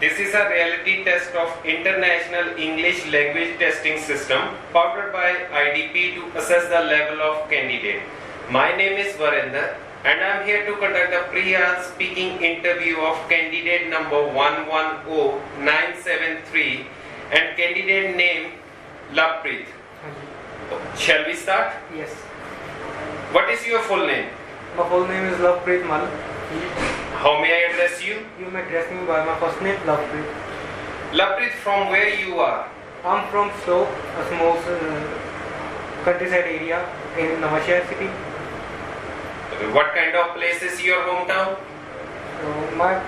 This is a reality test of International English Language Testing System powered by IDP to assess the level of candidate. My name is Varinder and I am here to conduct a pre-IELTS speaking interview of candidate number 110973 and candidate name Lovepreet. Shall we start? Yes. What is your full name? My full name is Lovepreet Mal. How may I address you? You may address me by my first name, Lovepreet. Lovepreet, from where you are? I'm from Stoke, a small countryside area in Navashehar city. What kind of place is your hometown? So my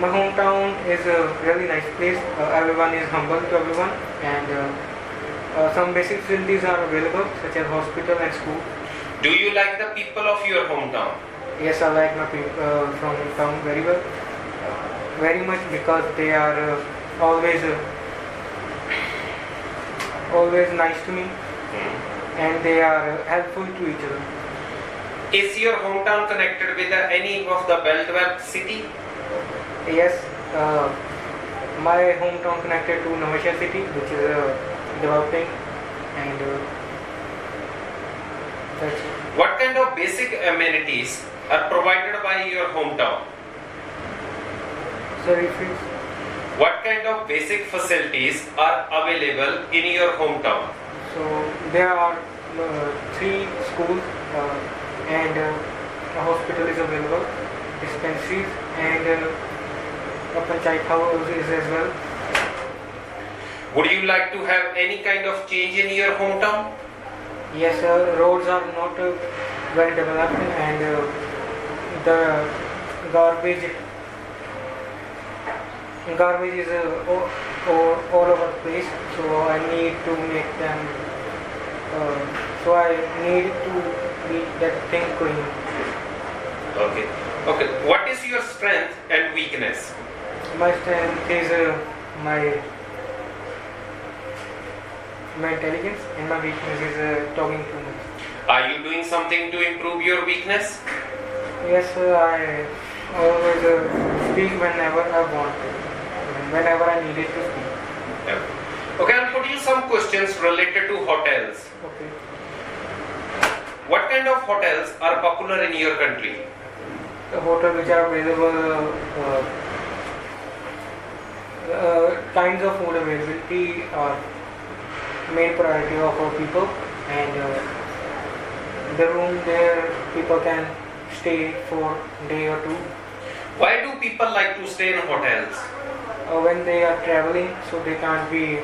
hometown is a really nice place. Everyone is humble to everyone, and some basic facilities are available, such as hospital and school. Do you like the people of your hometown? Yes, I like my people from town very well, very much, because they are always nice to me, and they are helpful to each other. Is your hometown connected with any of the Belt city? Yes, my hometown connected to Navashehar city, which is developing, and that's it. What kind of basic amenities are provided by your hometown? Sorry, please. What kind of basic facilities are available in your hometown? So there are 3 schools and a hospital is available, dispensaries, and a panchayat house is as well. Would you like to have any kind of change in your hometown? Yes, roads are not well developed, and the garbage is all over the place. So I need to make them. So I need to be that thing clean. Okay. What is your strength and weakness? My strength is my intelligence, and my weakness is talking too much. Are you doing something to improve your weakness? Yes, I always speak whenever I want to, whenever I needed to speak. Yeah. Okay, I'll put you some questions related to hotels. Okay. What kind of hotels are popular in your country? The hotels which are available, kinds of food availability are main priority of our people, and the room there people can stay for a day or 2. Why do people like to stay in hotels? When they are traveling, so they can't be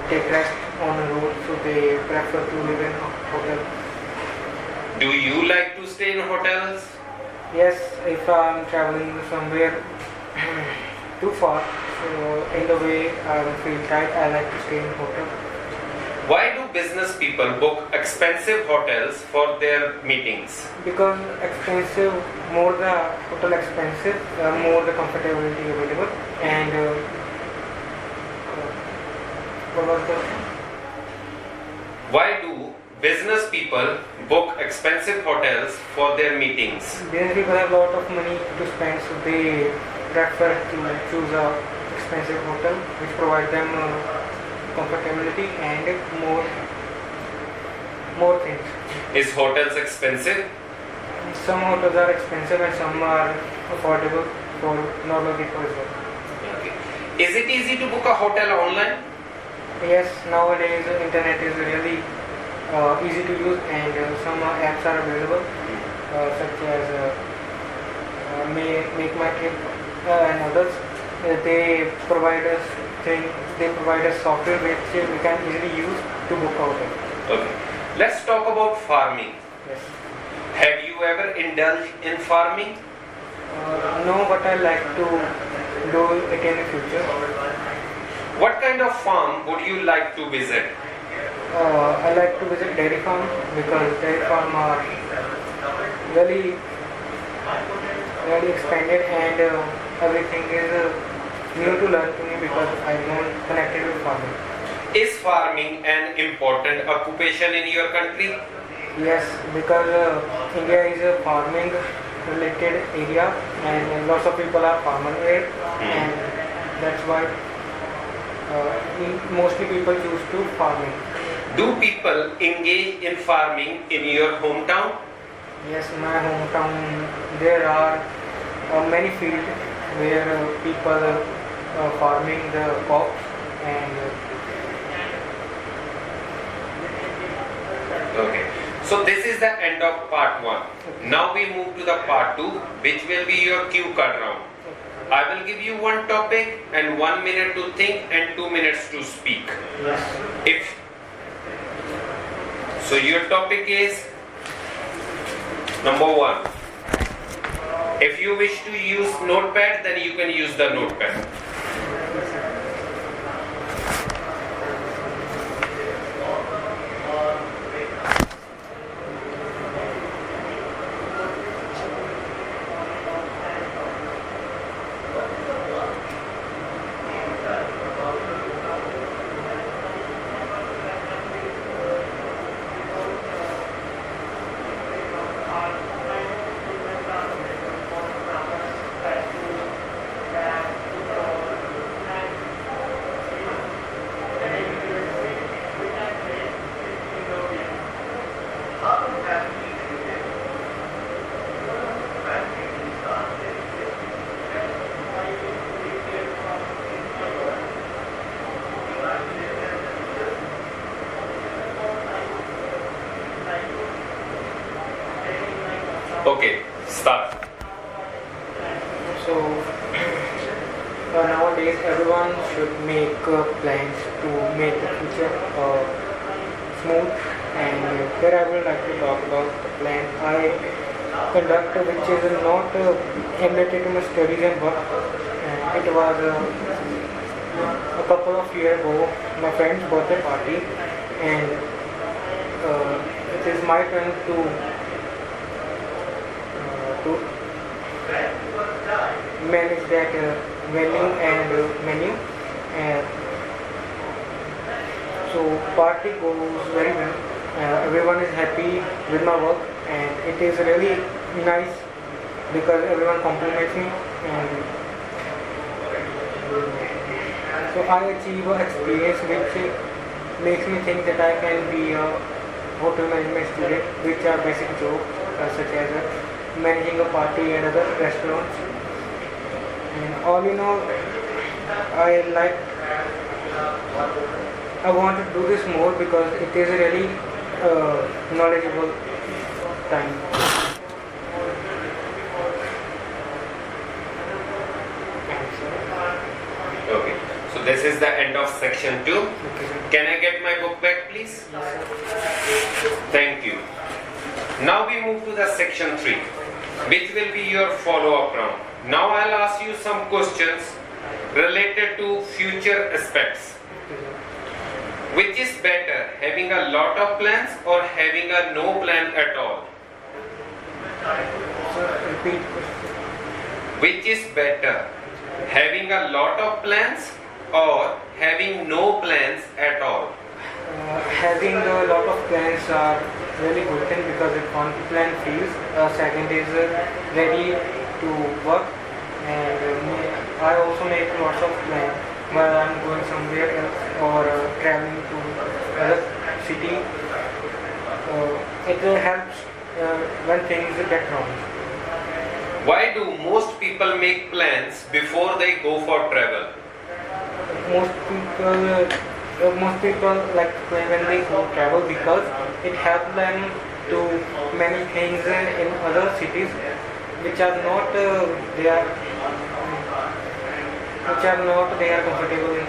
take rest on the road, so they prefer to live in a hotel. Do you like to stay in hotels? Yes, if I'm traveling somewhere too far, so in the way I will feel tired, I like to stay in hotel. Why do business people book expensive hotels for their meetings? Because expensive, more the hotel expensive, more the comfortability available, and what was the? Why do business people book expensive hotels for their meetings? Business people have a lot of money to spend, so they prefer to choose a expensive hotel which provide them comfortability and more things. Is hotels expensive? Some hotels are expensive and some are affordable for normal people as well. Okay. Is it easy to book a hotel online? Yes, nowadays internet is really easy to use, and some apps are available, such as Make My Trip and others. They provide us software which we can easily use to book a hotel. Okay. Let's talk about farming. Yes. Have you ever indulged in farming? No, but I like to do it in the future. What kind of farm would you like to visit? I like to visit dairy farm, because dairy farm are really expanded, and everything is new to learn to me because I don't connected with farming. Is farming an important occupation in your country? Yes, because India is a farming related area, and lots of people are farmer here, and That's why mostly people choose to farming. Do people engage in farming in your hometown? Yes, in my hometown there are many fields where people farming the crops and Okay. So this is the end of part 1. Now we move to the part 2, which will be your cue card round. I will give you one topic and 1 minute to think and 2 minutes to speak. yes. If so, your topic is number 1. If you wish to use notepad, then you can use the notepad. Okay, start. So nowadays everyone should make plans to make the future smooth, and here I would like to talk about the plan I conduct, which is not related to my studies and work. And it was a couple of years ago, my friend's birthday party, and it is my turn to manage that venue and menu, and so party goes very well. Everyone is happy with my work, and it is really nice because everyone compliments me, and so I achieve an experience which makes me think that I can be a hotel management student, which are basic jobs such as managing a party and other restaurants. And all in all, I want to do this more because it is a really knowledgeable time. Okay, so this is the end of section 2. Okay. Can I get my book back, please? Thank you. Now we move to the section 3, which will be your follow-up round. Now I'll ask you some questions related to future aspects. Which is better, having a lot of plans or having a no plan at all? So repeat. Which is better, having a lot of plans or having no plans at all? Having a lot of plans are really good thing because if one plan fails, second is ready to work, and I also make lots of plans while I'm going somewhere else or traveling to other city. It helps when things get wrong. Why do most people make plans before they go for travel? Most people like when they go travel because it helps them to many things in other cities which are not they are comfortable in.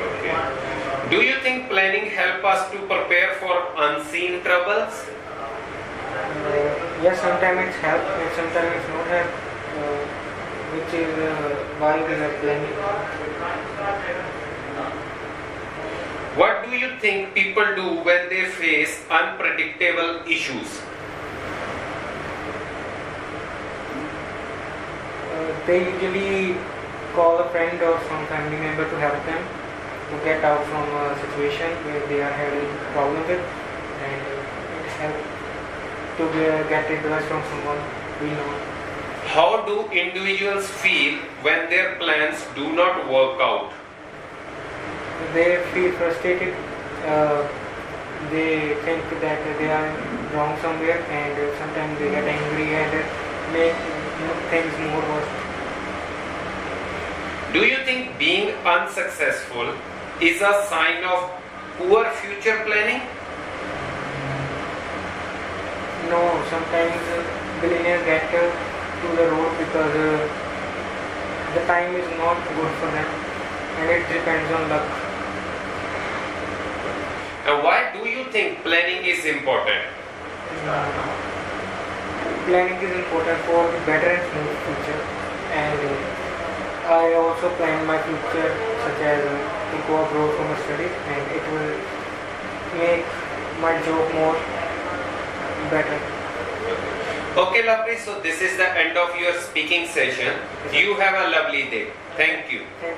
Okay. Do you think planning help us to prepare for unseen troubles? Yes, sometimes it's help and sometimes it's not help, which is why we are planning. What do you think people do when they face unpredictable issues? They usually call a friend or some family member to help them to get out from a situation where they are having problem with, and it helps to get advice from someone we know. How do individuals feel when their plans do not work out? They feel frustrated. They think that they are wrong somewhere, and sometimes they get angry and make things more worse. Do you think being unsuccessful is a sign of poor future planning? No, sometimes billionaires get to the road because the time is not good for them, and it depends on luck. And why do you think planning is important? Planning is important for the better and smooth future, and I also plan my future, such as to go abroad for my studies, and it will make my job more better. Okay, lovely. So this is the end of your speaking session. You have a lovely day. Thank you. Thank